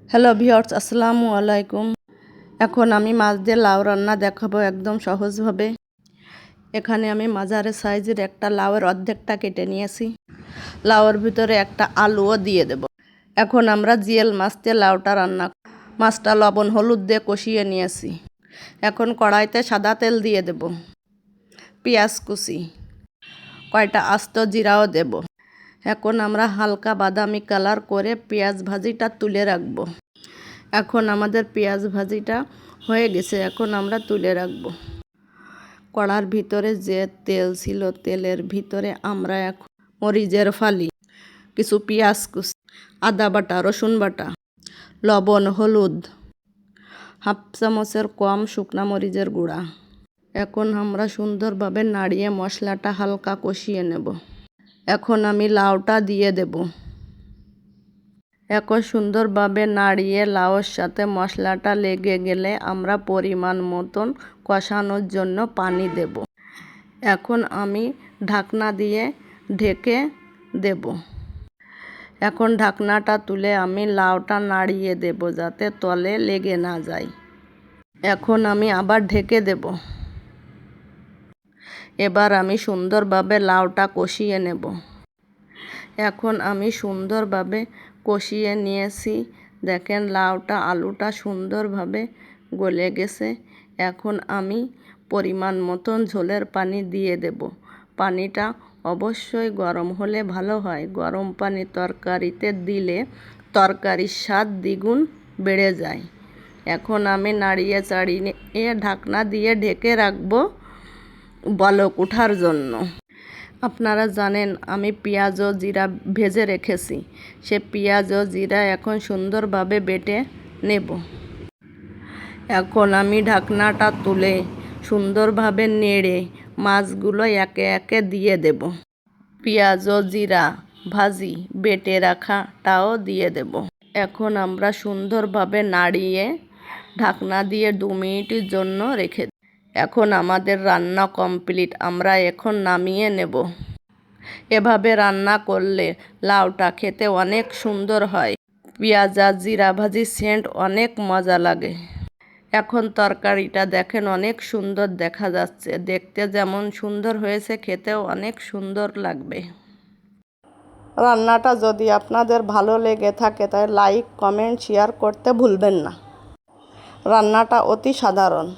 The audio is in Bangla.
হ্যালো ভিউয়ার্স, আসসালামু আলাইকুম। এখন আমি মাছ দিয়ে লাউ রান্না দেখাবো একদম সহজভাবে। এখানে আমি মাঝারি সাইজের একটা লাউয়ের অর্ধেকটা কেটে নিয়েছি। লাউয়ের ভিতরে একটা আলুও দিয়ে দেব। এখন আমরা জিয়েল মাছ দিয়ে লাউটা রান্না। মাছটা লবণ হলুদ দিয়ে কষিয়ে নিয়েছি। এখন কড়াইতে সাদা তেল দিয়ে দেব, পেঁয়াজ কুচি, কয়টা আস্ত জিরাও দেব। এখন আমরা হালকা বাদামি কালার করে পেঁয়াজ ভাজিটা তুলে রাখবো। এখন আমাদের পেঁয়াজ ভাজিটা হয়ে গেছে, এখন আমরা তুলে রাখব। কড়ার ভিতরে যে তেল ছিল, তেলের ভিতরে আমরা এখন মরিচের ফালি, কিছু পেঁয়াজ কুচি, আদা বাটা, রসুন বাটা, লবণ, হলুদ, হাফ চামচের কম শুকনা মরিচের গুঁড়া। এখন আমরা সুন্দরভাবে নাড়িয়ে মশলাটা হালকা কষিয়ে নেব। এখন আমি লাউটা দিয়ে দেব। এখন সুন্দরভাবে নাড়িয়ে লাউর সাথে মশলাটা লেগে গেলে আমরা পরিমাণ মতন কষানোর জন্য পানি দেব। এখন আমি ঢাকনা দিয়ে ঢেকে দেব। এখন ঢাকনাটা তুলে আমি লাউটা নাড়িয়ে দেব যাতে তলে লেগে না যায়। এখন আমি আবার ঢেকে দেব। এবার আমি সুন্দরভাবে লাউটা কষিয়ে নেব। এখন আমি সুন্দরভাবে কষিয়ে নিয়েছি। দেখেন লাউটা আলুটা সুন্দরভাবে গলে গেছে। এখন আমি পরিমাণ মতন ঝোলের পানি দিয়ে দেব। পানিটা অবশ্যই গরম হলে ভালো হয়। গরম পানি তরকারিতে দিলে তরকারির স্বাদ দ্বিগুণ বেড়ে যায়। এখন আমি নাড়িয়ে চাড়িয়ে ঢাকনা দিয়ে ঢেকে রাখবো বলক ওঠার জন্য। আপনারা জানেন আমি পেঁয়াজ ও জিরা ভেজে রেখেছি। সে পেঁয়াজ ও জিরা এখন সুন্দরভাবে বেটে নেব। এখন আমি ঢাকনাটা তুলে সুন্দরভাবে নেড়ে মাছগুলো একে একে দিয়ে দেব। পেঁয়াজ ও জিরা ভাজি বেটে রাখাটাও দিয়ে দেব। এখন আমরা সুন্দরভাবে নাড়িয়ে ঢাকনা দিয়ে 2 মিনিটের জন্য রেখে দেব। এখন আমাদের রান্না কমপ্লিট, আমরা এখন নামিয়ে নেব। এভাবে রান্না করলে লাউটা খেতে অনেক সুন্দর হয়। পেঁয়াজ আর জিরা ভাজি সেন্ট অনেক মজা লাগে। এখন তরকারিটা দেখেন অনেক সুন্দর দেখা যাচ্ছে। দেখতে যেমন সুন্দর হয়েছে, খেতেও অনেক সুন্দর লাগবে। রান্নাটা যদি আপনাদের ভালো লেগে থাকে তাই লাইক, কমেন্ট, শেয়ার করতে ভুলবেন না। রান্নাটা অতি সাধারণ।